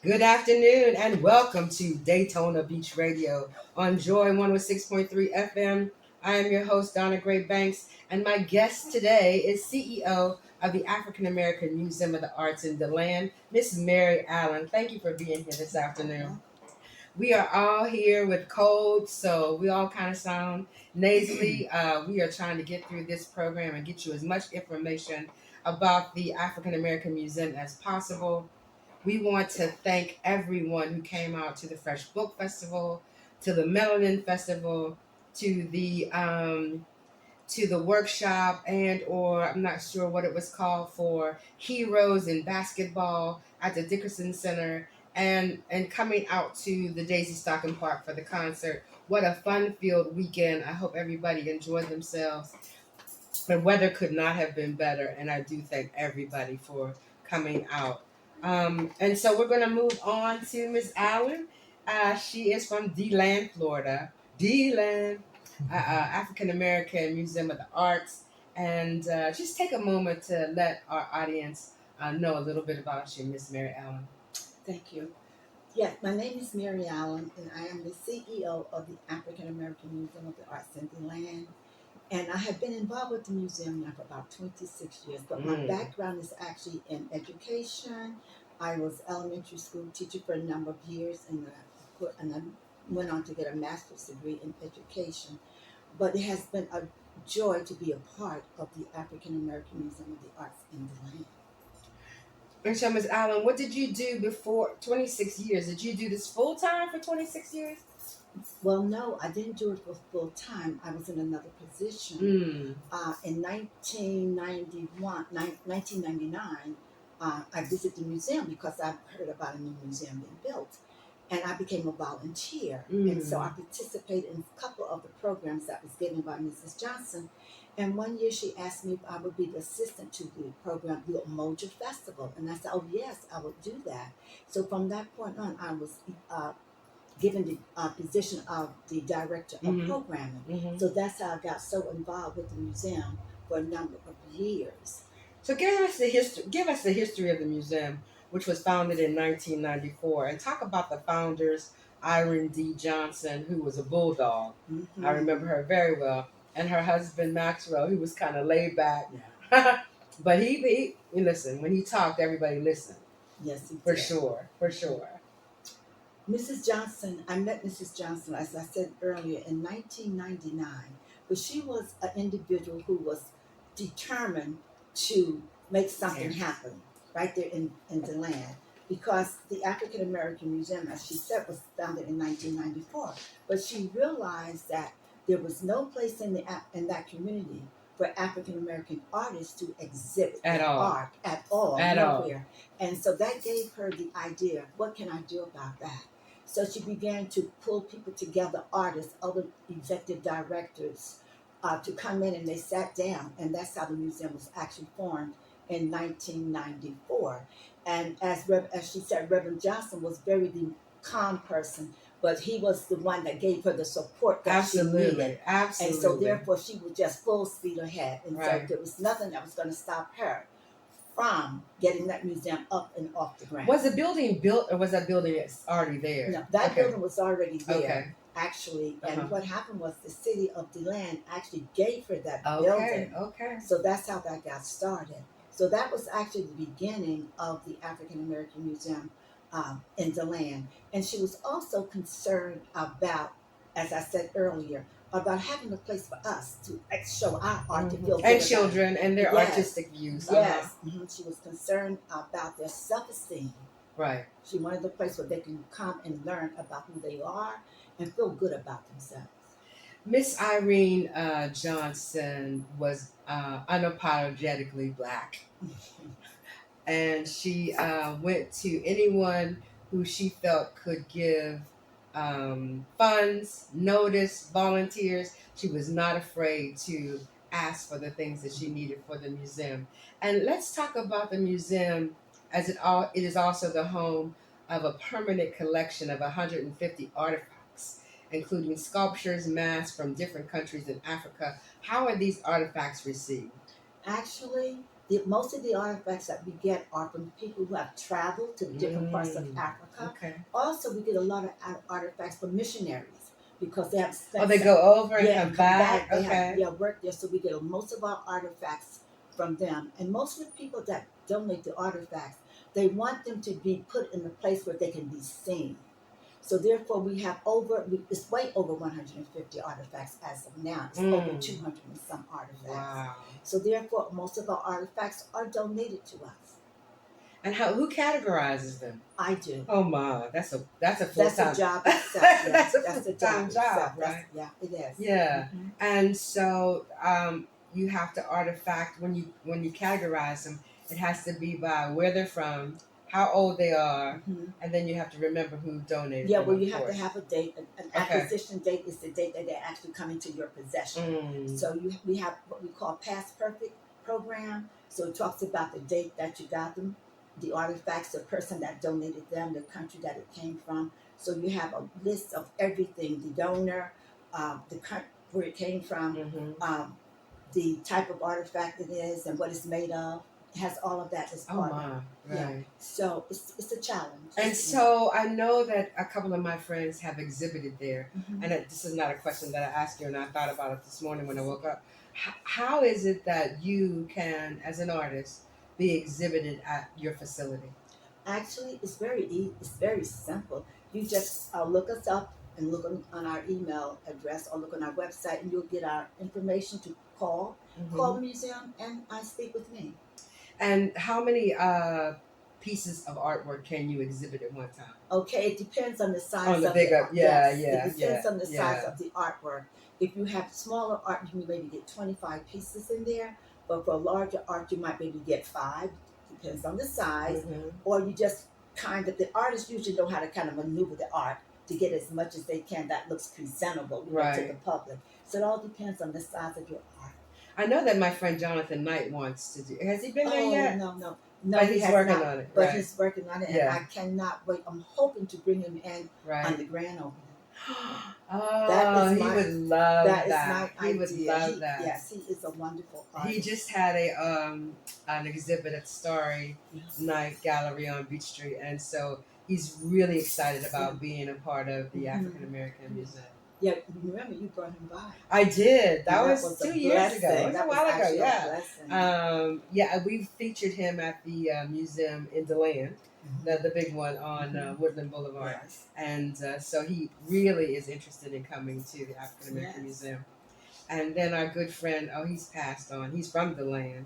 Good afternoon and welcome to Daytona Beach Radio on Joy 106.3 FM. I am your host, Donna-Gray Banks, and my guest today is CEO of the African American Museum of the Arts in Deland, Miss Mary Allen. Thank you for being here this afternoon. We are all here with colds, so we all kind of sound nasally. We are trying to get through this program and get you as much information about the African American Museum as possible. We want to thank everyone who came out to the Fresh Book Festival, to the Melanin Festival, to the workshop and or I'm not sure what it was called for Heroes in Basketball at the Dickerson Center and coming out to the Daisy Stocking Park for the concert. What a fun-filled weekend. I hope everybody enjoyed themselves. The weather could not have been better, and I do thank everybody for coming out. And so we're going to move on to Miss Allen. She is from Deland, Florida. Deland, African American Museum of the Arts. And just take a moment to let our audience know a little bit about you, Miss Mary Allen. Thank you. Yes, my name is Mary Allen, and I am the CEO of the African American Museum of the Arts in Deland. And I have been involved with the museum now for about 26 years, but my background is actually in education. I was elementary school teacher for a number of years, and I went on to get a master's degree in education. But it has been a joy to be a part of the African American Museum of the Arts in Deland. And so, Ms. Allen, what did you do before 26 years? Did you do this full time for 26 years? Well, no, I didn't do it for full time. I was in another position. In 1999, I visited the museum because I heard about a new museum being built. And I became a volunteer. And so I participated in a couple of the programs that was given by Mrs. Johnson. And one year she asked me if I would be the assistant to the program, the Umoja Festival. And I said, oh, yes, I would do that. So from that point on, I was given the position of the director of programming. So that's how I got so involved with the museum for a number of years. So give us the history. Give us the history of the museum, which was founded in 1994, and talk about the founders, Irene D. Johnson, who was a bulldog. I remember her very well, and her husband Maxwell, who was kind of laid back. Yeah. But he listen. When he talked, everybody listened. Yes, he for did. For sure. Mrs. Johnson, I met Mrs. Johnson, as I said earlier, in 1999, but she was an individual who was determined to make something happen right there in Deland, because the African American Museum, as she said, was founded in 1994. But she realized that there was no place in that community for African American artists to exhibit art at all, nowhere. And so that gave her the idea, what can I do about that? So she began to pull people together, artists, other executive directors, to come in, and they sat down, and that's how the museum was actually formed in 1994. And as she said, Reverend Johnson was very the calm person, but he was the one that gave her the support that she needed. Absolutely. And so therefore she was just full speed ahead. And so there was nothing that was going to stop her from getting that museum up and off the ground. Was the building built, or was that building already there? No, that building was already there, actually. And what happened was the city of Deland actually gave her that building. So that's how that got started. So that was actually the beginning of the African American Museum in Deland. And she was also concerned about, as I said earlier, about having a place for us to show our art to feel and children and their artistic views. Yes, she was concerned about their self-esteem. Right. She wanted a place where they can come and learn about who they are and feel good about themselves. Miss Irene Johnson was unapologetically Black. And she went to anyone who she felt could give funds, notice, volunteers. She was not afraid to ask for the things that she needed for the museum. And let's talk about the museum, as it is also the home of a permanent collection of 150 artifacts, including sculptures, masks from different countries in Africa. How are these artifacts received? Actually, most of the artifacts that we get are from people who have traveled to different parts of Africa. Okay. Also, we get a lot of artifacts from missionaries because they have Oh, spent they go over and yeah, come and come back. back. They have Okay. worked there, so we get most of our artifacts from them. And most of the people that donate the artifacts, they want them to be put in a place where they can be seen. So therefore, we have it's way over 150 artifacts as of now. It's over 200 and some artifacts. Wow. So therefore, most of our artifacts are donated to us. And who categorizes them? I do. Oh my, that's a full That's time a job itself. Yeah. that's a That's full a job time itself. job, right? Yeah, it is. Yeah. Mm-hmm. And so you have to artifact when you categorize them. It has to be by where they're from, how old they are, Mm-hmm. and then you have to remember who donated. Yeah, them, well, of you have course. to have a date. An Okay. acquisition date is the date that they actually come into your possession. So we have what we call Past Perfect program. So it talks about the date that you got them, the artifacts, the person that donated them, the country that it came from. So you have a list of everything: the donor, where it came from, the type of artifact it is, and what it's made of. It has all of that as part of it. Right. Yeah. So it's a challenge. And so I know that a couple of my friends have exhibited there, and this is not a question that I asked you, and I thought about it this morning when I woke up. How is it that you can, as an artist, be exhibited at your facility? Actually, it's very easy. It's very simple. You just look us up and look on our email address or look on our website, and you'll get our information to call the museum and speak with me. And how many pieces of artwork can you exhibit at one time? Okay, it depends on the size On the of big the up, yeah, yeah, it depends on the size yeah. of the artwork. If you have smaller art, you can maybe get 25 pieces in there. But for larger art, you might maybe get 5. Depends on the size. Or you just the artists usually know how to kind of maneuver the art to get as much as they can that looks presentable to the public. So it all depends on the size of your art. I know that my friend Jonathan Knight wants to do. Has he been there yet? No, but he's working on it. But he's working on it, and I cannot wait. I'm hoping to bring him in on the grand opening. Oh, he would love that. He would love that. Yes, he is a wonderful artist. He just had an exhibit at Starry Night Gallery on Beach Street, and so he's really excited about being a part of the African American Museum. Yeah, remember you brought him by. I did. That was 2 years ago. It was a while ago. Yeah. We featured him at the museum in Deland, the big one on Woodland Boulevard, and so he really is interested in coming to the African American Museum. And then our good friend, he's passed on. He's from Deland.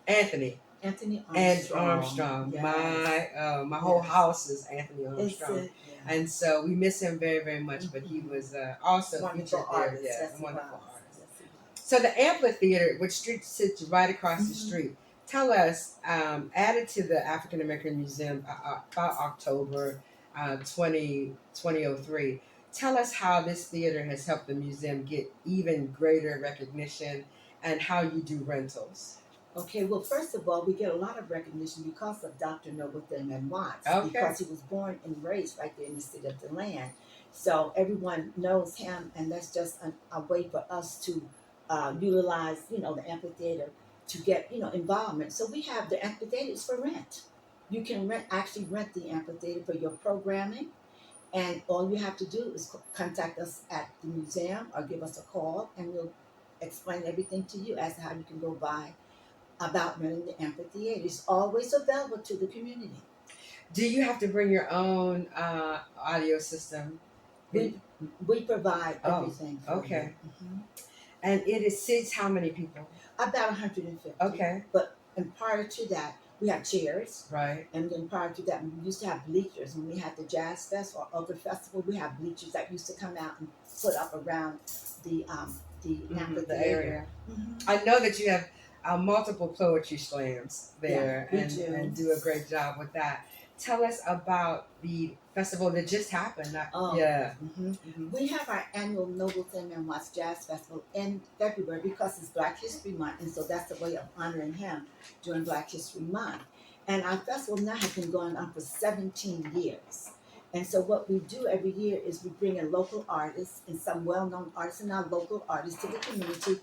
Anthony Armstrong. Yes. My whole house is Anthony Armstrong. And so we miss him very, very much, but he was also featured there. Yeah, a wonderful artist. So the amphitheater, which sits right across the street, tell us, added to the African American Museum about October 2003. Tell us how this theater has helped the museum get even greater recognition and how you do rentals. Okay, well, first of all, we get a lot of recognition because of Dr. Noble Thurman Watts, because he was born and raised right there in the city of Deland. So everyone knows him, and that's just a way for us to utilize, the amphitheater to get, involvement. So we have the amphitheater is for rent. You can actually rent the amphitheater for your programming, and all you have to do is contact us at the museum or give us a call, and we'll explain everything to you as to how you can go by about renting the amphitheater. It's always available to the community. Do you have to bring your own audio system? We provide everything. Okay. And it seats how many people? About 150. Okay. And prior to that, we have chairs. Right. And then prior to that, we used to have bleachers. When we had the Jazz Fest or other festival, we have bleachers that used to come out and put up around the amphitheater. The area. I know that you have multiple poetry slams there, and do a great job with that. Tell us about the festival that just happened. We have our annual Noble Thurman Watts Jazz Festival in February because it's Black History Month, and so that's a way of honoring him during Black History Month. And our festival now has been going on for 17 years. And so what we do every year is we bring in local artists and some well-known artists and our local artists to the community,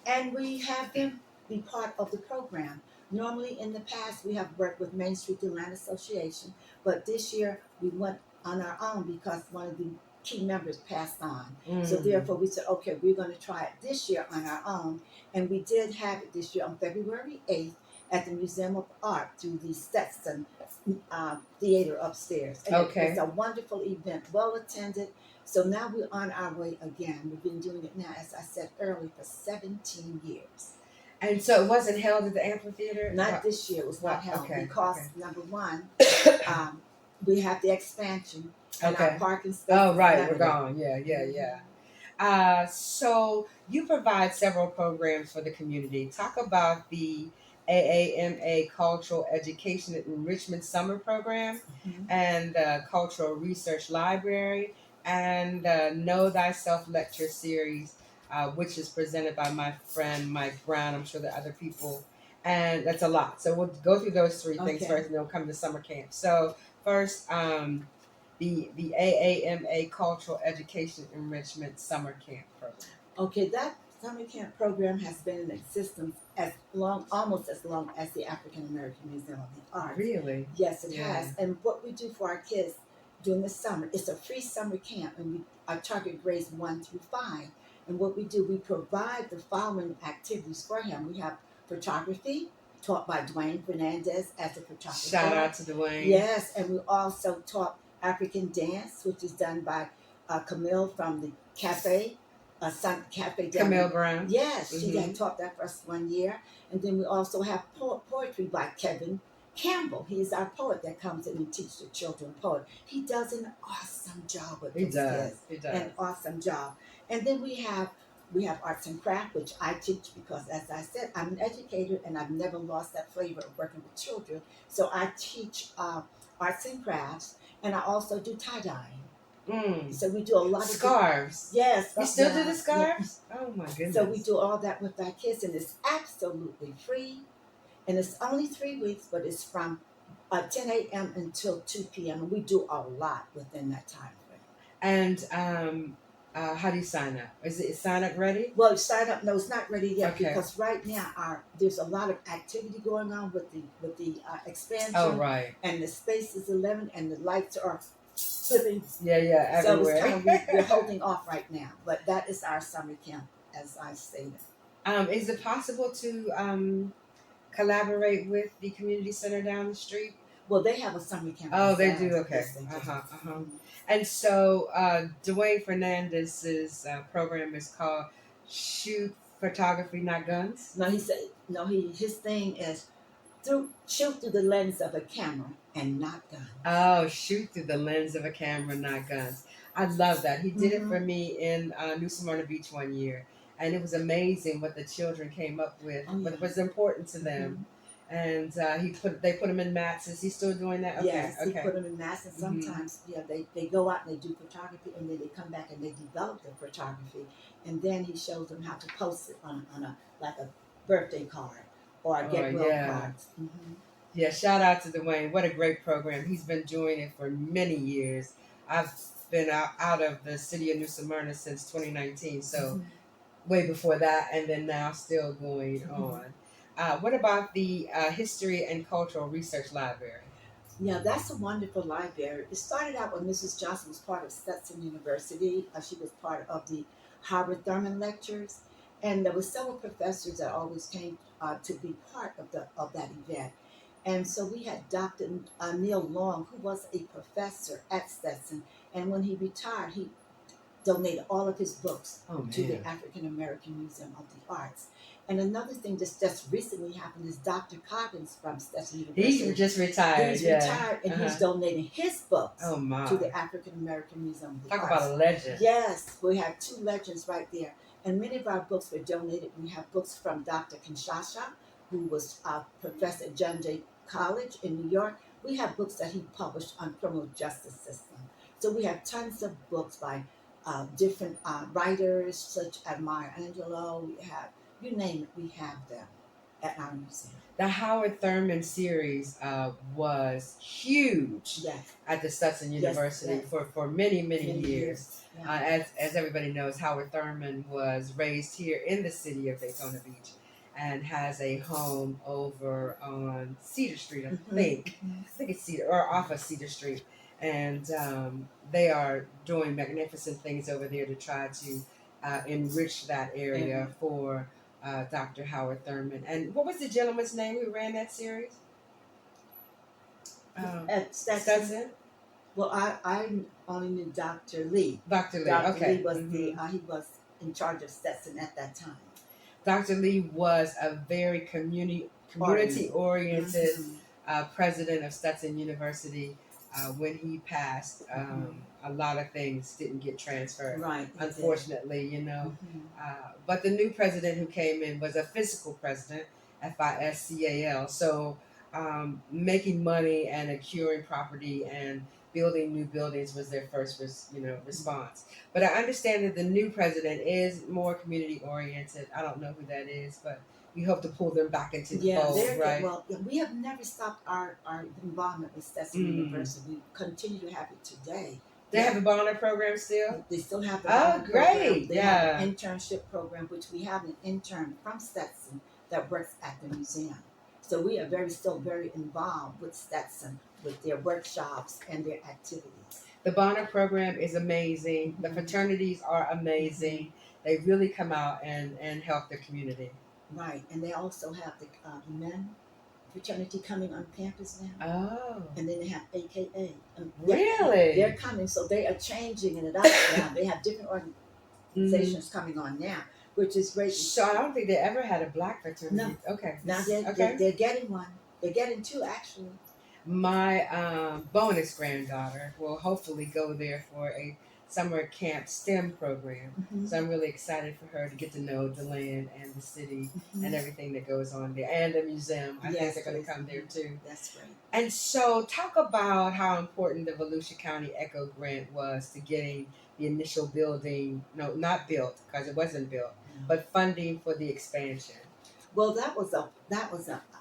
and we have them be part of the program. Normally in the past we have worked with Main Street Deland Association, but this year we went on our own because one of the key members passed on. So therefore we said, okay, we're going to try it this year on our own. And we did have it this year on February 8th at the Museum of Art through the Stetson theater upstairs. And Okay. it's a wonderful event, well attended. So now we're on our way again. We've been doing it now, as I said earlier, for 17 years. And so it wasn't held at the amphitheater? Not this year. It was not held Okay, because, okay. number one, we have the expansion and Okay. our parking space. Oh, right, limited. we're gone. Yeah. So you provide several programs for the community. Talk about the AAMA Cultural Education and Enrichment Summer Program Mhm. and the Cultural Research Library and Know Thyself Lecture Series, which is presented by my friend Mike Brown. I'm sure there are other people, and that's a lot. So we'll go through those three things Okay. first, and then we'll come to summer camp. So first, the AAMA Cultural Education Enrichment Summer Camp Program. Okay, that summer camp program has been in existence almost as long as the African American Museum of the Arts. Really? Yes, it Yeah. has. And what we do for our kids during the summer, it's a free summer camp, and our target grades 1 through 5. And what we do, we provide the following activities for him. We have photography, taught by Dwayne Fernandez as a photographer. Shout out to Dwayne. Yes, and we also taught African dance, which is done by Camille from the cafe. Sun Cafe down Camille there. Brown. Yes, she Mhm. had taught that for us 1 year. And then we also have poetry by Kevin Campbell. He is our poet that comes in and teaches the children poet. He does an awesome job with He those does. kids. He does. An awesome job. And then we have arts and craft, which I teach because, as I said, I'm an educator and I've never lost that flavor of working with children. So I teach arts and crafts, and I also do tie-dyeing. So we do a lot of scarves. Yes. You still do yeah, the scarves? Yeah. Oh my goodness. So we do all that with our kids, and it's absolutely free. And it's only 3 weeks, but it's from 10 a.m. until 2 p.m. And we do a lot within that time frame. And how do you sign up? Is it sign up ready? Well, sign up. No, it's not ready yet. Okay. Because right now there's a lot of activity going on with the expansion. Oh, right. And the space is 11, and the lights are flipping. Yeah, everywhere. So it's kind of, we're holding off right now. But that is our summer camp, as I stated. Is it possible to collaborate with the community center down the street? Well, they have a summer camp. Oh, they do. Okay. Yes, they do. And so Dwayne Fernandez's program is called Shoot Photography, Not Guns. No, he said no. His thing is shoot through the lens of a camera and not guns. Oh, shoot through the lens of a camera, not guns. I love that. He did it for me in New Smyrna Beach one year, and it was amazing what the children came up with. What was important to them. And they put them in mats. Is he still doing that? Okay. Yes, he put them in mats, and sometimes they go out and they do photography, and then they come back and they develop their photography, and then he shows them how to post it on a birthday card or get well cards. Yeah, shout out to Dwayne. What a great program. He's been doing it for many years. I've been out of the city of New Smyrna since 2019, so way before that, and then now still going on. What about the History and Cultural Research Library? Yeah, that's a wonderful library. It started out when Mrs. Johnson was part of Stetson University. She was part of the Howard Thurman lectures, and there were several professors that always came to be part of that event. And so we had Dr. Neil Long, who was a professor at Stetson, and when he retired, he donated all of his books to the African American Museum of the Arts. And another thing that's just recently happened is Dr. Coggins from Stetson University. He's just retired. He's retired, and he's donating his books to the African American Museum of the Arts. Talk about a legend. Yes, we have 2 legends right there. And many of our books were donated. We have books from Dr. Kinshasa, who was a professor at John Jay College in New York. We have books that he published on criminal justice system. So we have tons of books by different writers such as Maya Angelou. We have, you name it, we have them at our museum. The Howard Thurman series was huge at the Stetson University for many years. As everybody knows, Howard Thurman was raised here in the city of Daytona Beach. and has a home over on Cedar Street, I Mhm, think. mhm. I think it's Cedar or off of Cedar Street, and they are doing magnificent things over there to try to enrich that area And for Dr. Howard Thurman. And what was the gentleman's name who ran that series? at Stetson, Stetson. well, I only knew Dr. Lee. Dr. Lee. Dr. Lee Okay. was he was in charge of Stetson at that time. Dr. Lee was a very community oriented Mhm, president of Stetson University. When he passed, mhm. a lot of things didn't get transferred, Right, it did. unfortunately, Mhm. But the new president who came in was a fiscal president, FISCAL. So making money and acquiring property and building new buildings was their first, response. But I understand that the new president is more community oriented. I don't know who that is, but we hope to pull them back into the Yeah, fold, right? well, yeah, we have never stopped our involvement with Stetson Mm. University. We continue to have it today. They have a Bonner program still? They still have the Oh, Honor program. great. They Yeah. have an internship program, which we have an intern from Stetson that works at the museum. So we are still very involved with Stetson, with their workshops and their activities. The Bonner program is amazing. The Mhm. fraternities are amazing. They really come out and help the community. Right, and they also have the men fraternity coming on campus now. Oh, And then they have AKA. really? They're coming, so they are changing it up now. They have different organizations coming on now, which is great. So I don't think they ever had a black fraternity. No. Okay. Now Okay. they're getting one. They're getting two, actually. My bonus granddaughter will hopefully go there for a summer camp STEM program. Mm-hmm. So I'm really excited for her to get to know Deland and the city Mm-hmm. and everything that goes on there, and the museum. I think they're going to come there too. That's great. And so, talk about how important the Volusia County Echo Grant was to getting the initial building, no, not built because it wasn't built, but funding for the expansion. Well, that was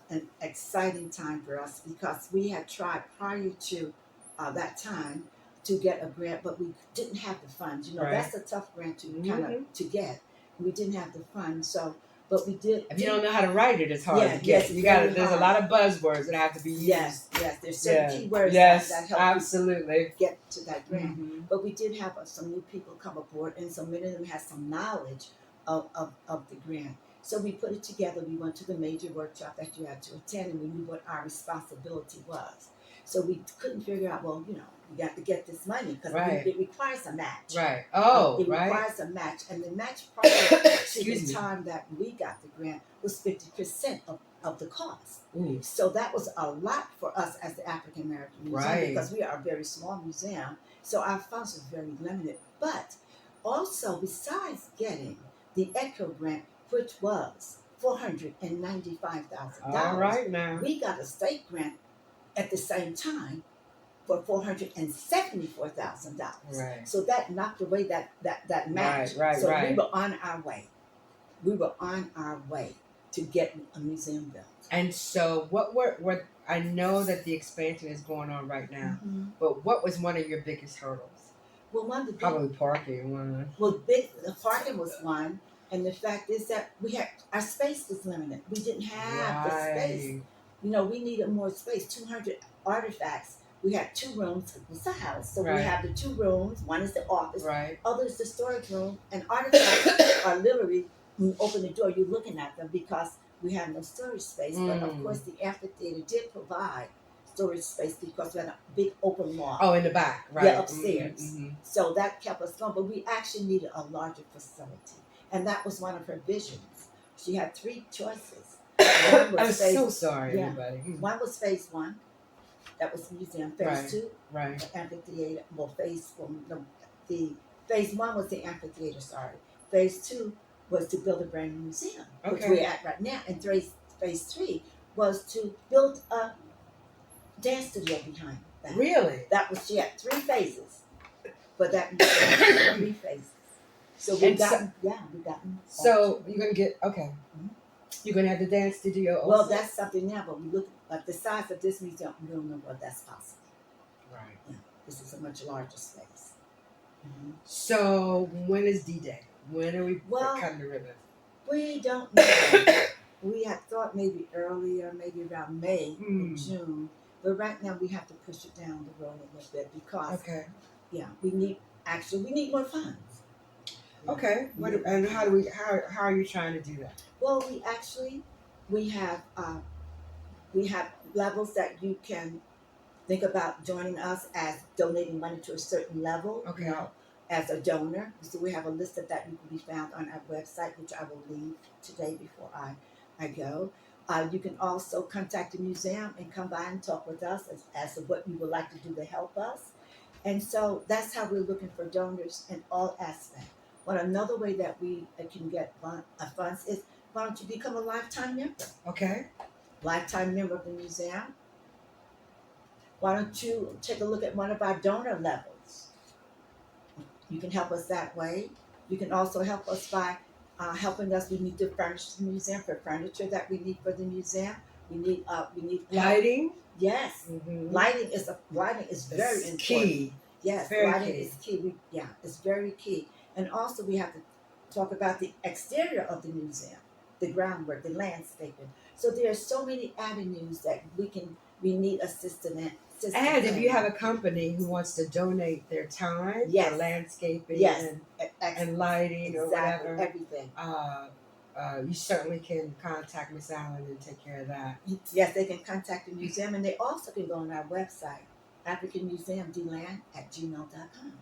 an exciting time for us because we had tried prior to that time to get a grant, but we didn't have the funds. Right. That's a tough grant to kind Mhm. of to get. We didn't have the funds, so but we did. If you don't know how to write it, it's hard Yeah, to get. yes, You got very There's a hard. lot of buzzwords that have to be used. Yes, there's certain keywords Yes, that help absolutely. you get to that grant. Mhm. But we did have some new people come aboard, and so many of them had some knowledge of the grant. So we put it together. We went to the major workshop that you had to attend, and we knew what our responsibility was. So we couldn't figure out, well, we got to get this money because Right. it requires a match. Right. Oh, It right. requires a match, and the match prior to Excuse the me. time that we got the grant was 50% of the cost. Ooh. So that was a lot for us as the African American Museum Right. because we are a very small museum. So our funds were very limited. But also, besides getting the ECHO grant, which was $495,000, All right now. we got a state grant at the same time for $474,000. Right. So that knocked away that match. Right. So we were on our way. We were on our way to get a museum built. And so, what I know that the expansion is going on right now, Mm-hmm. but what was one of your biggest hurdles? Well, one of the big, Probably parking one. the parking was one, and the fact is that our space was limited. We didn't have the space. We needed more space. 200 artifacts. We had 2 rooms. It was a house, so Right. we have the 2 rooms. One is the office. Right. Other is the storage room, and artifacts are literally when you open the door, you're looking at them because we have no storage space. But of course, the amphitheater did provide storage space because we had a big open lawn. Oh, in the back, right? Yeah, upstairs. Mm-hmm. So that kept us going. But we actually needed a larger facility. And that was one of her visions. She had 3 choices. One was I'm so sorry, yeah. everybody. One was phase 1. That was the museum. Phase Right. 2, Right. the amphitheater. Well, the phase 1 was the amphitheater, sorry. Phase 2 was to build a brand new museum, which Okay. we're at right now. And phase 3 was to build a dance studio behind that. Really? That was, she had 3 phases. But that museum, 3 phases. So we've gotten. So you're gonna get Mhm. You're gonna have the dance studio. Also? Well, that's something now, but we look at the size of this museum. We don't know whether that's possible. right. Yeah, this is a much larger space. Mm-hmm. So when is D-Day? When are we Well, cutting the ribbon? We don't know. We had thought maybe earlier, maybe around May or Mm. June, but right now we have to push it down the road a little bit because Okay. yeah, we need more funds. Yeah, Okay. we What need more and how do funds. we how are you trying to do that? Well, we have we have levels that you can think about joining us as donating money to a certain level, Okay. as a donor. So we have a list of that you can be found on our website, which I will leave today before I go. You can also contact the museum and come by and talk with us as to what you would like to do to help us. And so that's how we're looking for donors in all aspects. But another way that we can get funds is why don't you become a lifetime member? Okay. Lifetime member of the museum. Why don't you take a look at one of our donor levels? You can help us that way. You can also help us by helping us. We need to furnish the museum for furniture that we need for the museum. We need light. Lighting. Yes, Mm-hmm. lighting is very It's important. key. Yes, Very lighting key. is key. It's very key. And also we have to talk about the exterior of the museum, the groundwork, the landscaping. So there are so many avenues that we need assistance And if you in. have a company who wants to donate their time for Yes, landscaping yes, and lighting or exactly, whatever, everything. you certainly can contact Miss Allen and take care of that. Yes, they can contact the museum, and they also can go on our website, African Museum Deland at gmail.com.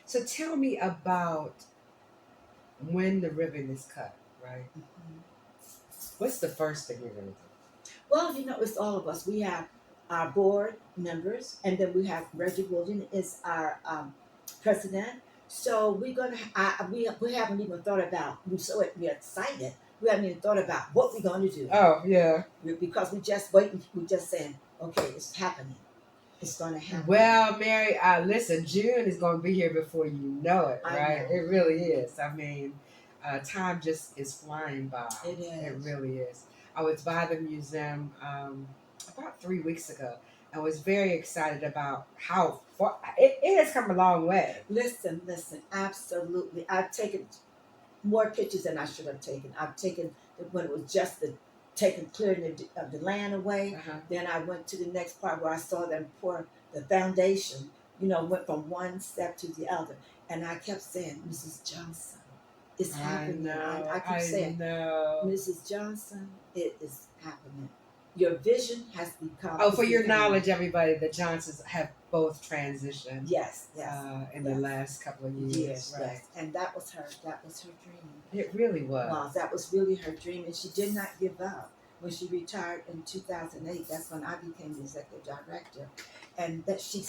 So tell me about when the ribbon is cut, right? Mhm. What's the first thing you're going to do? Well, it's all of us. We have our board members, and then we have Reggie Williams is our president. So we're gonna. We haven't even thought about. We're excited. We haven't even thought about what we're going to do Oh, yeah. because we just waiting. We're just saying, okay, it's happening. It's going to happen. Well, Mary, listen, June is going to be here before you know it, I right? know It really is. I mean, time just is flying by. it It is. really is. I was by the museum about 3 weeks ago and was very excited about how far it has come a long way. Listen. Absolutely, I've taken more pictures than I should have taken. I've taken when it was just the taking clearing the land away. Uh-huh. Then I went to the next part where I saw them pour the foundation. Went from one step to the other, and I kept saying, "Mrs. Johnson, it's happening." I kept saying, know. "Mrs. Johnson, it is happening. Your vision has become." Oh, It's for your becoming. knowledge, everybody, the Johnsons have both transitioned Yes, in the yes. last couple of years. Yes, Right. yes, and that was her. That was her dream. It really was. Wow, that was really her dream, and she did not give up. When she retired in 2008, that's when I became the executive director, and that she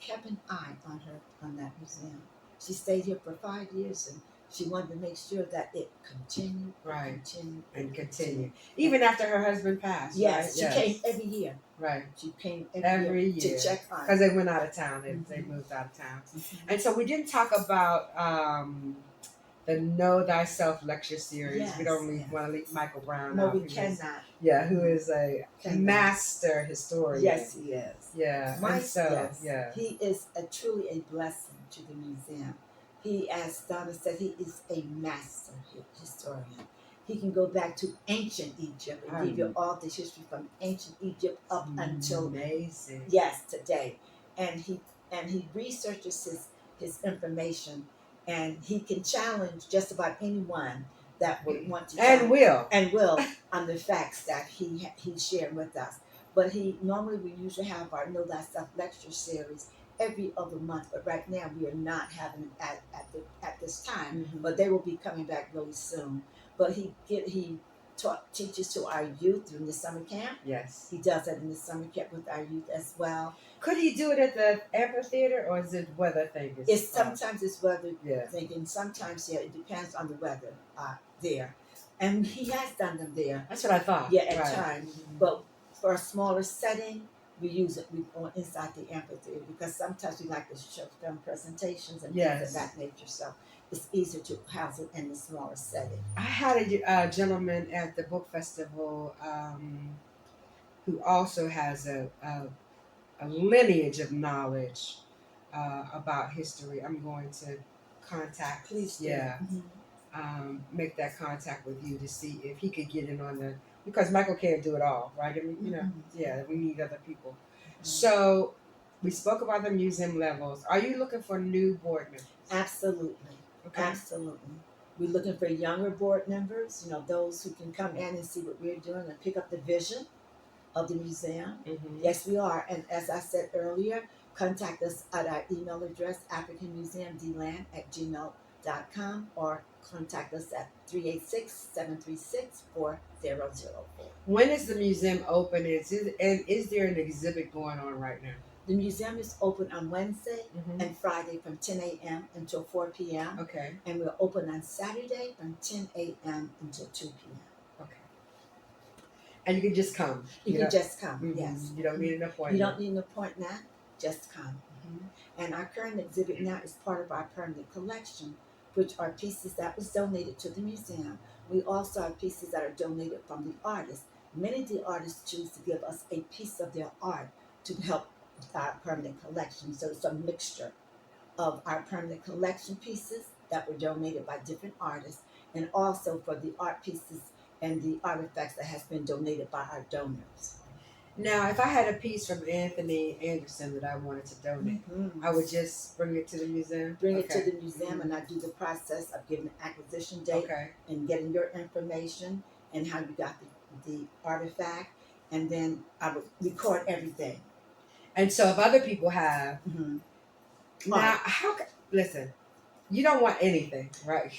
kept an eye on that museum. She stayed here for 5 years, and she wanted to make sure that it continued, Right. continued, And continue. Even after her husband passed. Yes, Right? she came every year. Right. She came Every every year. to check on. Because they went out of town. They Mhm. moved out of town. Mhm. And so we didn't talk about the Know Thyself lecture series. Yes, We don't yes. want to leave Michael Brown No, out. we cannot. Who is a Cannot. master historian. Yes, he is. Yeah. Yes, yeah. he is truly a blessing to the museum. He, as Donna said, he is a master historian. He can go back to ancient Egypt and give you all the history from ancient Egypt up until amazing. Yes, today. And he researches his information, and he can challenge just about anyone that would want to And will. on the facts that he's sharing with us. But we usually have our Know Thyself lecture series every other month, but right now we are not having it at this time. Mhm. But they will be coming back really soon. But he teaches to our youth during the summer camp. Yes. He does that in the summer camp with our youth as well. Could he do it at the amphitheater, or is it weather thing? Sometimes it's weather Yeah. thinking. Sometimes it depends on the weather there, and he has done them there. That's what I thought. Yeah, at Right. times. But for a smaller setting, we use it inside the amphitheater because sometimes we like to show film presentations and things of that nature. So it's easier to house it in the smaller setting. I had a gentleman at the book festival who also has a lineage of knowledge about history. I'm going to contact. Please do. Yeah. Mm-hmm. Make that contact with you to see if he could get in on because Michael can't do it all, right? I mean, Mhm. yeah, we need other people. Mhm. So we spoke about the museum levels. Are you looking for new board members? Absolutely. Okay. Absolutely. We're looking for younger board members, those who can come in and see what we're doing and pick up the vision of the museum. Mm-hmm. Yes, we are. And as I said earlier, contact us at our email address, africanmuseumdeland@gmail.com, or contact us at 386-736-4004. When is the museum open? And is there an exhibit going on right now? The museum is open on Wednesday Mm-hmm. and Friday from 10 a.m. until 4 p.m. Okay. And we're open on Saturday from 10 a.m. until 2 p.m. Okay. And you can just come. You can just come, Mm-hmm. yes. You don't need an appointment. You don't need an appointment, just come. And our current exhibit now is part of our permanent collection, which are pieces that was donated to the museum. We also have pieces that are donated from the artists. Many of the artists choose to give us a piece of their art to help with our permanent collection. So it's a mixture of our permanent collection pieces that were donated by different artists, and also for the art pieces and the artifacts that has been donated by our donors. Now, if I had a piece from Anthony Anderson that I wanted to donate, I would just bring it to the museum. Bring it to the museum, and I do the process of giving an acquisition date Okay. and getting your information and how you got the artifact, and then I would record everything. And so, if other people have Mm-hmm. now, listen? You don't want anything, right?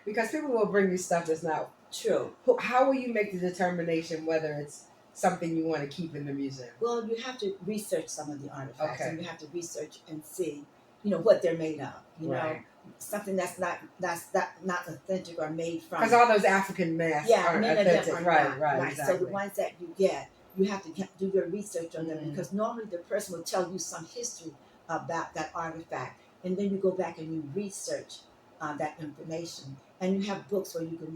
Because people will bring you stuff that's not True. How will you make the determination whether it's something you want to keep in the museum? Well, you have to research some of the artifacts, Okay. and you have to research and see, what they're made of. Right. Something that's not authentic or made from. Because all those African masks aren't many authentic. of them are Right. not. Right. Right. Exactly. So the ones that you get, you have to do your research on them, Mhm. because normally the person will tell you some history about that artifact, and then you go back and you research that information, and you have books where you can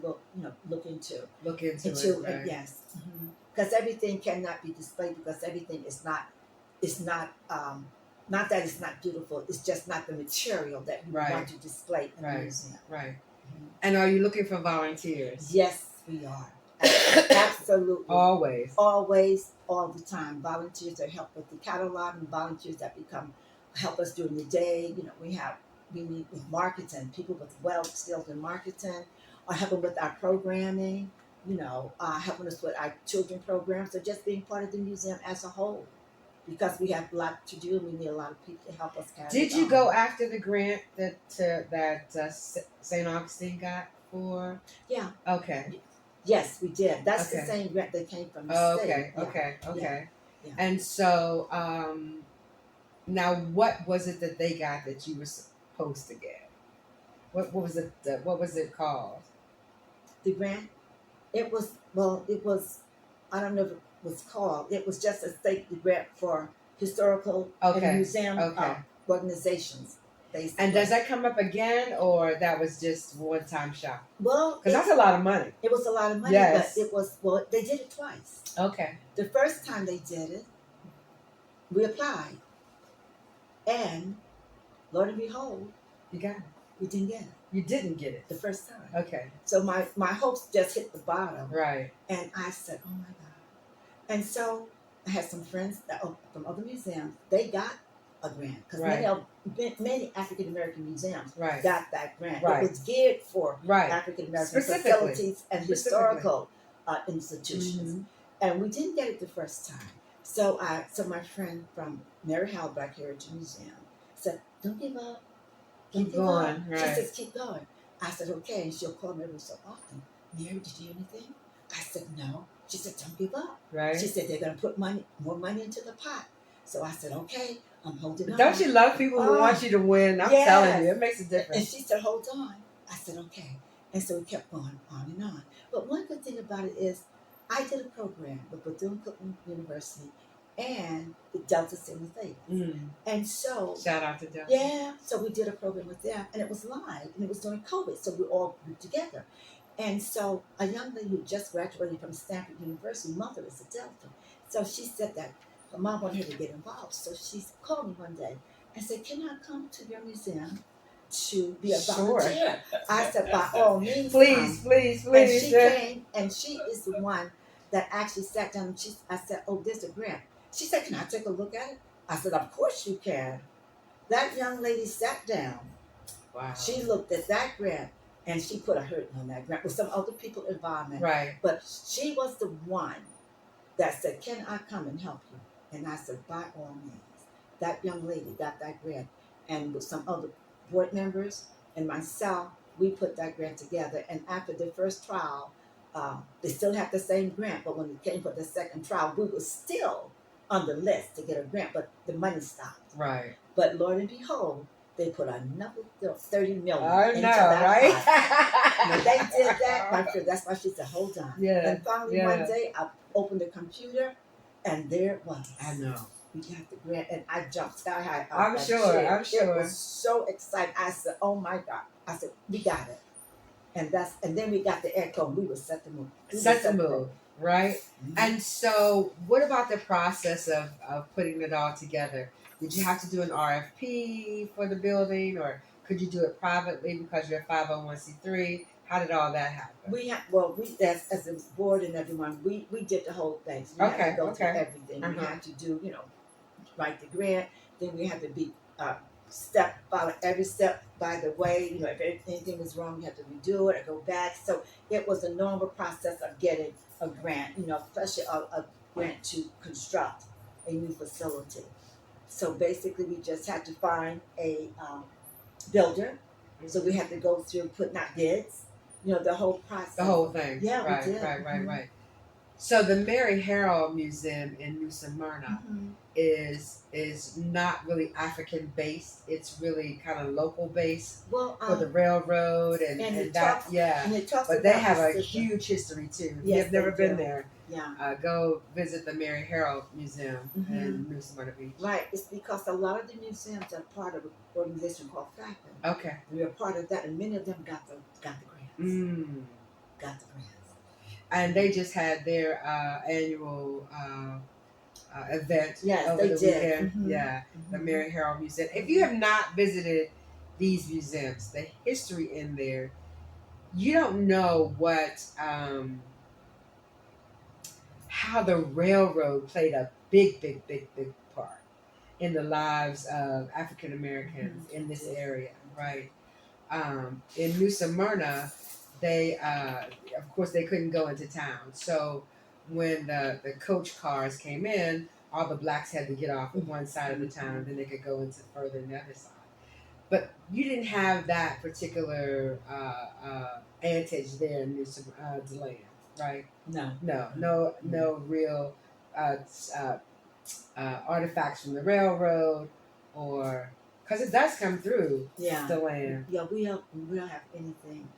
look into it. Right. yes, because everything cannot be displayed, because everything is not not that it's not beautiful, it's just not the material that you Right. want to display in the Right. museum. Right. And are you looking for volunteers? Yes, we are. Absolutely. Always. Always, all the time. Volunteers that help with the catalog, and volunteers that help us during the day. We meet with marketing, people with well skills in marketing, or helping with our programming, helping us with our children programs, or just being part of the museum as a whole. Because we have a lot to do, and we need a lot of people to help us carry Did it you on. go after the grant that St. Augustine got for? Yeah. Okay. Yes, we did. That's Okay. the same grant that came from the Okay. state. Yeah. Okay. Yeah. And so, now what was it that they got that you were supposed to get? What was it? What was it called? The grant, it was I don't know if it was called. It was just a state grant for historical and museum organizations. Basically. And does that come up again, or that was just one time shot? Well, because that's a lot of money. It was a lot of money, yes. But it was they did it twice. Okay. The first time they did it, we applied, and lo and behold, you got it. We didn't get it. You didn't get it the first time. Okay. So my hopes just hit the bottom. Right. And I said, oh my God. And so I had some friends from other museums. They got a grant, because many African American museums got that grant. Right. It was geared for African American facilities and historical institutions. Mm-hmm. And we didn't get it the first time. So my friend from Mary Hall-Black Heritage Museum said, don't give up. Keep going. Right. She says, keep going. I said, okay. And she'll call me every so often. Mary, did you hear anything? I said, no. She said, don't give up. Right. She said, they're going to put more money into the pot. So I said, okay, I'm holding on. Don't you love people who want you to win? I'm telling you, it makes a difference. And she said, hold on. I said, okay. And so we kept going on and on. But one good thing about it is I did a program with Bethune-Cookman University and the Delta Sigma Theta. And so shout out to Delta. Yeah. So we did a program with them, and it was live, and it was during COVID. So we all grouped together. And so a young lady who just graduated from Stanford University, mother is a Delta. So she said that her mom wanted her to get involved. So she called me one day and said, can I come to your museum to be a Sure. volunteer. I said, by all means, Please, come. please, And please. she came, and she is the one that actually sat down. And I said, oh, there's a grant. She said, can I take a look at it? I said, of course you can. That young lady sat down. Wow. She looked at that grant, and she put a hurting on that grant with some other people involvement. Right. But she was the one that said, can I come and help you? And I said, by all means. That young lady got that grant, and with some other board members and myself, we put that grant together. And after the first trial, they still had the same grant, but when it came for the second trial, we were still on the list to get a grant, but the money stopped. Right. But Lord and behold, they put another 30 million I into know, that right? pot. When they did that, my friend, that's why she said, hold on. Yeah. And finally, Yeah. one day, I opened the computer, and there it was. I know. We got the grant, and I jumped sky high. I'm that sure. chair. I'm sure. It was so exciting. I said, "Oh my God!" I said, "We got it," and then we got the echo. And we were set to move. Set to move, right? Mm-hmm. And so, what about the process of putting it all together? Did you have to do an RFP for the building, or could you do it privately because you're a 501c3? How did all that happen? We as a board and everyone, we did the whole thing. So we had to go through everything. We had to do, write the grant. Then we had to be follow every step by the way. If anything was wrong, we had to redo it or go back. So it was a normal process of getting a grant. Especially a grant to construct a new facility. So basically, we just had to find a builder. So we had to go through putting out bids. The whole process. The whole thing. Yeah, right, we did. Right. So the Mary Harrell Museum in New Smyrna is not really African based. It's really kind of local based for the railroad and that. And it talks but they have a huge history too. If Yes, you've never been there, yeah, go visit the Mary Harrell Museum in New Smyrna Beach. Right. It's because a lot of the museums are part of an organization called FACTA. Okay. We are part of that, and many of them got the grants. Got the grants. And they just had their annual event over the weekend. Yeah, the Mary Harrell Museum. If you have not visited these museums, the history in there, you don't know what how the railroad played a big part in the lives of African Americans in this area, right? In New Smyrna, they of course they couldn't go into town, so when the coach cars came in, all the blacks had to get off at one side of the town, and then they could go into further on the other side. But you didn't have that particular advantage there in Deland, right? No real artifacts from the railroad, or because it does come through Deland. Yeah, we don't have anything.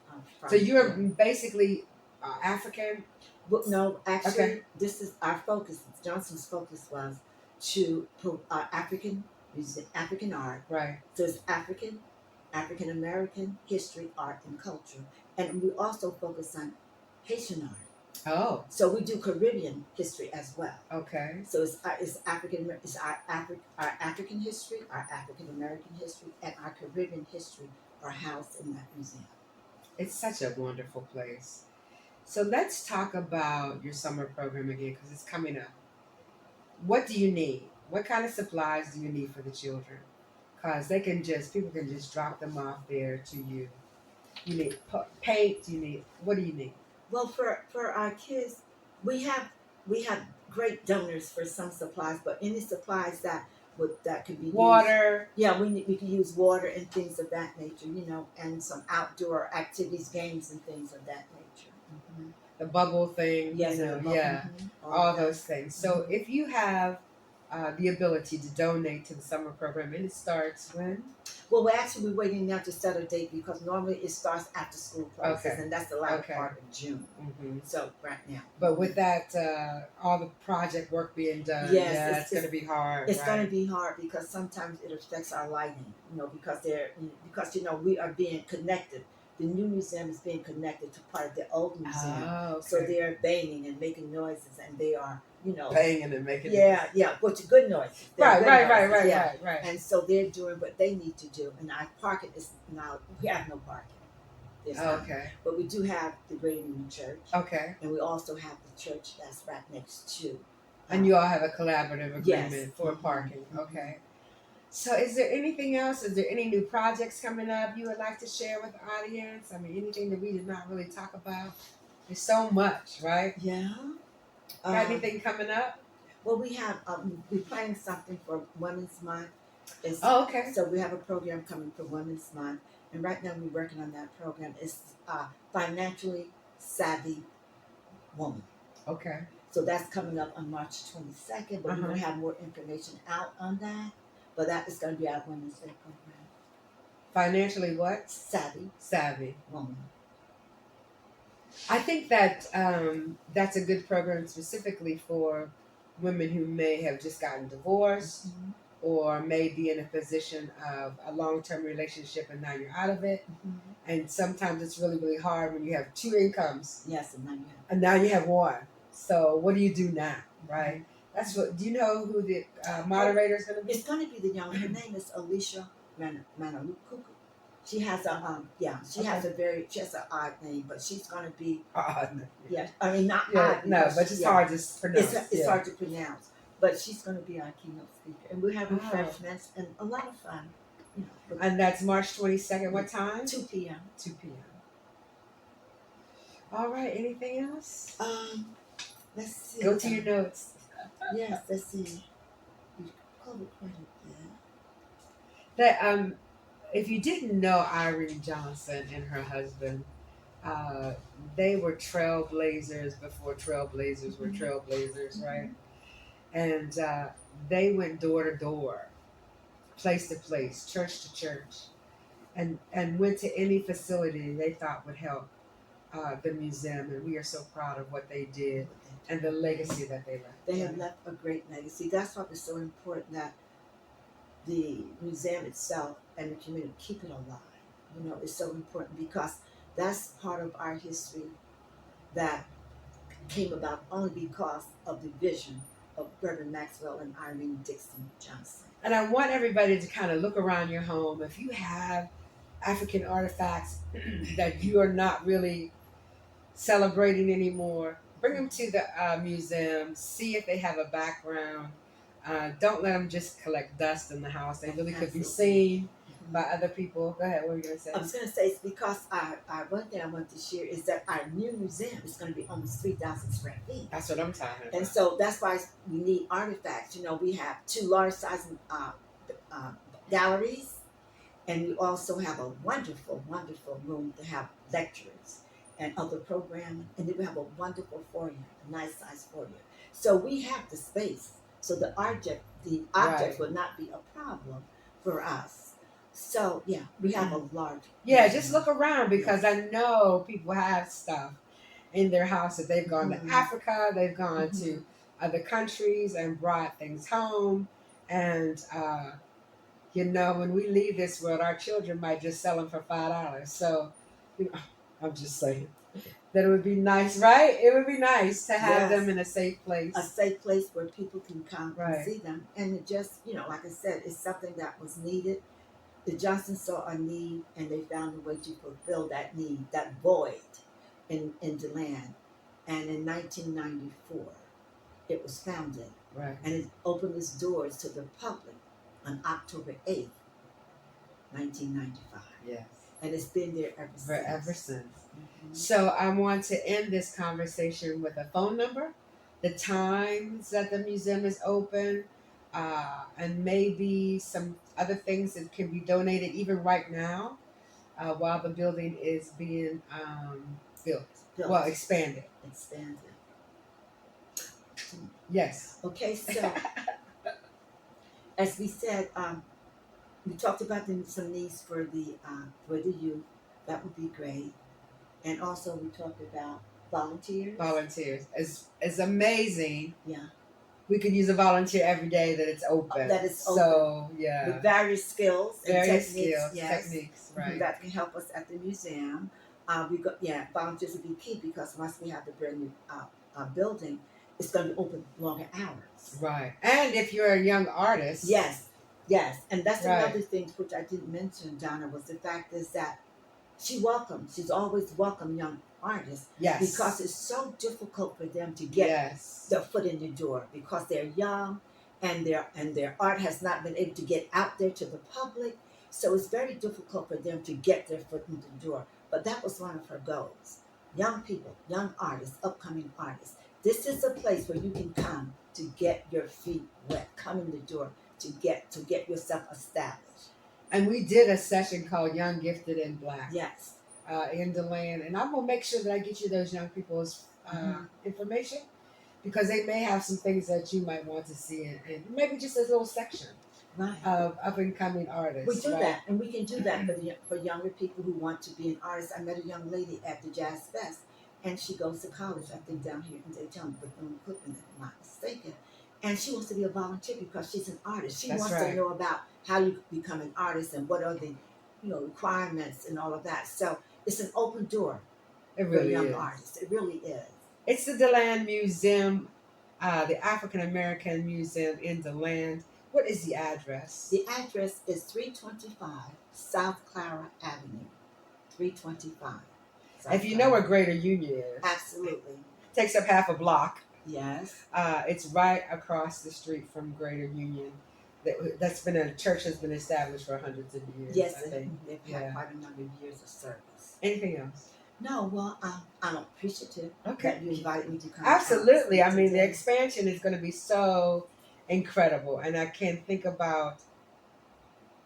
So you're basically African. Well, no, actually, this is our focus. Johnson's focus was to put African art. Right. So it's African American history, art, and culture, and we also focus on Haitian art. Oh. So we do Caribbean history as well. Okay. So it's African. It's our African history, our African American history, and our Caribbean history are housed in that museum. It's such a wonderful place. So let's talk about your summer program again, because it's coming up. What do you need? What kind of supplies do you need for the children? Because people can just drop them off there to you. You need paint. What do you need? Well, for our kids, we have great donors for some supplies, but any supplies that could be water. Used, we can use water and things of that nature, and some outdoor activities, games, and things of that nature. The bubble thing, all those things. So if you have the ability to donate to the summer program, and it starts when? Well, we're actually waiting now to set a date because normally it starts after school classes, and that's the latter part of June. So right now. But with that, all the project work being done, it's going to be hard. It's going to be hard because sometimes it affects our lighting, because we are being connected. The new museum is being connected to part of the old museum. So they're banging and making noises, and they are you know, Banging and making yeah, yeah, but the good noises. They're Right, good right, noises, right, right, yeah. right, right. And so they're doing what they need to do. And our parking is now, we have no parking. There's none. Okay. But we do have the Great Union Church. Okay. And we also have the church that's right next to. And you all have a collaborative agreement Yes. for parking. Okay. So is there anything else? Is there any new projects coming up you would like to share with the audience? I mean, anything that we did not really talk about? There's so much, right? Yeah. Got anything coming up? Well, we have, we're planning something for Women's Month. Oh, okay. So we have a program coming for Women's Month. And right now we're working on that program. It's Financially Savvy Woman. Okay. So that's coming up on March 22nd, but we're going to have more information out on that. But that is going to be our Women's Day program. Financially what? Savvy Woman. I think that that's a good program specifically for women who may have just gotten divorced or may be in a position of a long-term relationship and now you're out of it. And sometimes it's really, really hard when you have two incomes. Yes, and now you have one. So what do you do now, right? That's what. Do you know who the moderator is going to be? It's going to be the young. Her name is Alicia Manalukuku. She has a she has an odd name, but she's going to be odd. Yeah, I mean not odd. No, but it's hard to pronounce. It's hard to pronounce, but she's going to be our keynote speaker, and we have refreshments and a lot of fun. You know, and that's March 22nd. What time? 2 p.m. 2 p.m. All right. Anything else? Let's see. Go to your notes. Yes, let's see. Covered quite a bit. That if you didn't know Irene Johnson and her husband, they were trailblazers before trailblazers were trailblazers, right? And they went door to door, place to place, church to church, and went to any facility they thought would help the museum. And we are so proud of what they did and the legacy that they left. They have left a great legacy. That's why it's so important that the museum itself and the community keep it alive. You know, it's so important because that's part of our history that came about only because of the vision of Reverend Maxwell and Irene Dixon Johnson. And I want everybody to kind of look around your home. If you have African artifacts that you are not really celebrating anymore, bring them to the museum, see if they have a background. Don't let them just collect dust in the house. They really could be seen by other people. Go ahead, what were you going to say? I was going to say it's because one thing I want to share is that our new museum is going to be almost 3,000 square feet. That's what I'm talking about. And so that's why we need artifacts. You know, we have 2 large size galleries, and we also have a wonderful, wonderful room to have lectures and other programming, and then we have a wonderful foyer, a nice size foyer. So we have the space, so the object will not be a problem for us. So yeah, we have a large. Yeah, just look around because I know people have stuff in their house that they've gone to Africa, they've gone to other countries and brought things home, and you know, when we leave this world, our children might just sell them for $5. So, you know, I'm just saying that it would be nice, right? It would be nice to have them in a safe place. A safe place where people can come and see them. And it just, you know, like I said, it's something that was needed. The Johnsons saw a need, and they found a way to fulfill that need, that void in Deland. And in 1994, it was founded. Right. And it opened its doors to the public on October 8th, 1995. Yes. And it's been there ever since. So I want to end this conversation with a phone number, the times that the museum is open, and maybe some other things that can be donated even right now while the building is being built. Well, expanded. Yes. Okay, so as we said, we talked about some needs for the youth. That would be great. And also we talked about volunteers. Volunteers. It's amazing. Yeah. We could use a volunteer every day that it's open. So, yeah. With various skills and techniques. Techniques, right. That can help us at the museum. Volunteers would be key because once we have the brand new building, it's going to be open longer hours. Right. And if you're a young artist. Yes, yes. And that's Right. another thing which I didn't mention, Donna, was the fact is that she's always welcomed young artists Yes. because it's so difficult for them to get Yes. their foot in the door because they're young and their art has not been able to get out there to the public. So it's very difficult for them to get their foot in the door. But that was one of her goals. Young people, young artists, upcoming artists. This is a place where you can come to get your feet wet, come in the door to get yourself established. And we did a session called Young, Gifted, and Black. Yes. In Deland, and I'm gonna make sure that I get you those young people's information, because they may have some things that you might want to see, and maybe just a little section Right. of up and coming artists. We do right? that, and we can do that for younger people who want to be an artist. I met a young lady at the Jazz Fest, and she goes to college, I think, down here in Daytona, but I'm equipment, if I'm not mistaken. And she wants to be a volunteer because she's an artist. She That's wants right. to know about how you become an artist and what are the requirements and all of that. So it's an open door It really for young is. artists. It really is. It's the Deland Museum, the African American Museum in Deland. What is the address? The address is 325 South Clara Avenue. 325. If you know where Greater Union is, Absolutely. takes up half a block. Yes. It's right across the street from Greater Union. That's been a church has been established for hundreds of years. Yes, I think. they've had quite a number of years of service. Anything else? No, well, I'm appreciative Okay. that you invited me to come. Absolutely. I mean, the today. expansion is going to be so incredible, and I can't think about.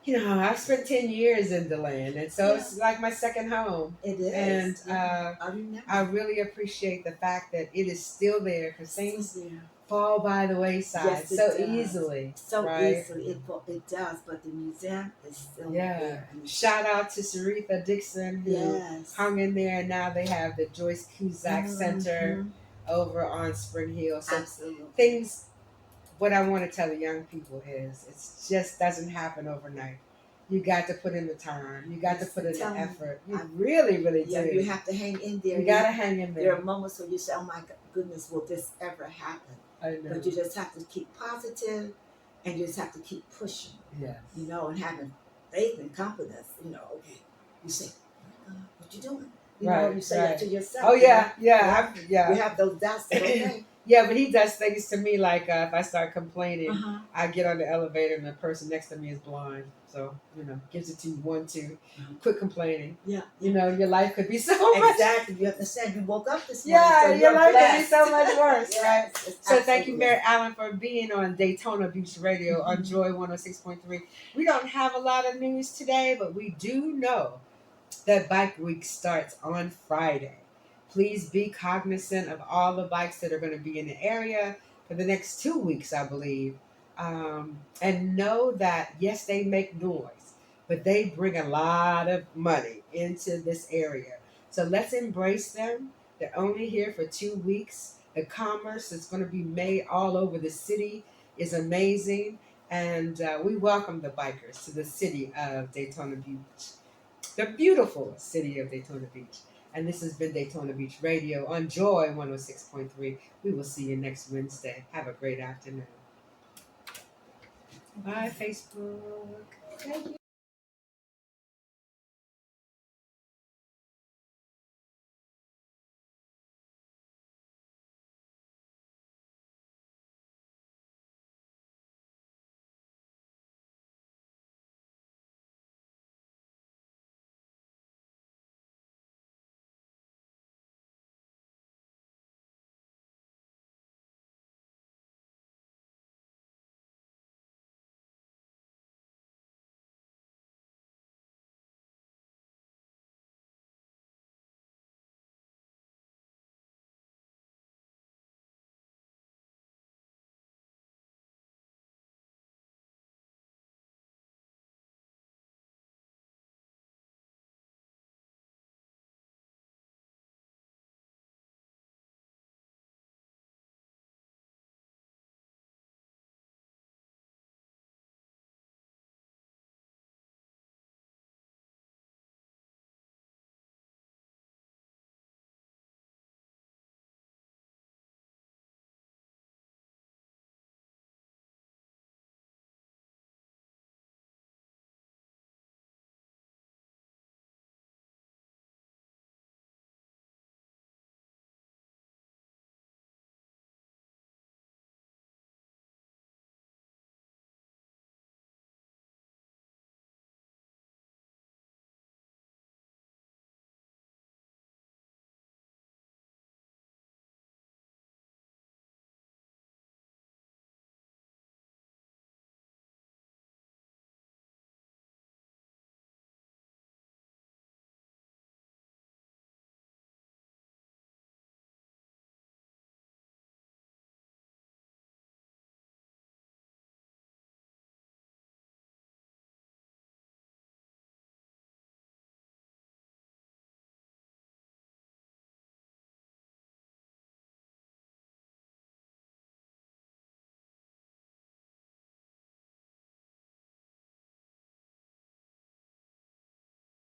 I've spent 10 years in Deland, and so it's like my second home. It is. And I remember. I really appreciate the fact that it is still there, because things Still there. fall by the wayside Yes, it so does. easily. So right? easily. It does, but the museum is still Yeah. there. And Shout out to Saritha Dixon, who yes. hung in there, and now they have the Joyce Cusack Center over on Spring Hill. So Absolutely. things, what I want to tell the young people is, it just doesn't happen overnight. You got to put in the time. You got to put in the effort. You really, really do. Yeah, you have to hang in there. You got to hang in there. There are moments where you say, oh my goodness, will this ever happen? I know. But you just have to keep positive, and you just have to keep pushing. Yes. And having faith and confidence. Okay. You say, oh my God, what you doing? You say that to yourself. Oh yeah, yeah. We have those doubts. Okay. Yeah, but he does things to me like if I start complaining, I get on the elevator and the person next to me is blind. So, gives it to you 1, 2, quit complaining. Yeah. Your life could be so much. Exactly. You understand. You woke up this morning. Yeah, so your life could be so much worse, Yes, right? So absolutely. thank you, Mary Allen, for being on Daytona Beach Radio on Joy 106.3. We don't have a lot of news today, but we do know that Bike Week starts on Friday. Please be cognizant of all the bikes that are going to be in the area for the next 2 weeks, I believe. And know that, yes, they make noise, but they bring a lot of money into this area. So let's embrace them. They're only here for 2 weeks. The commerce that's going to be made all over the city is amazing. And we welcome the bikers to the city of Daytona Beach, the beautiful city of Daytona Beach. And this has been Daytona Beach Radio on Joy 106.3. We will see you next Wednesday. Have a great afternoon. Bye, Facebook. Thank you.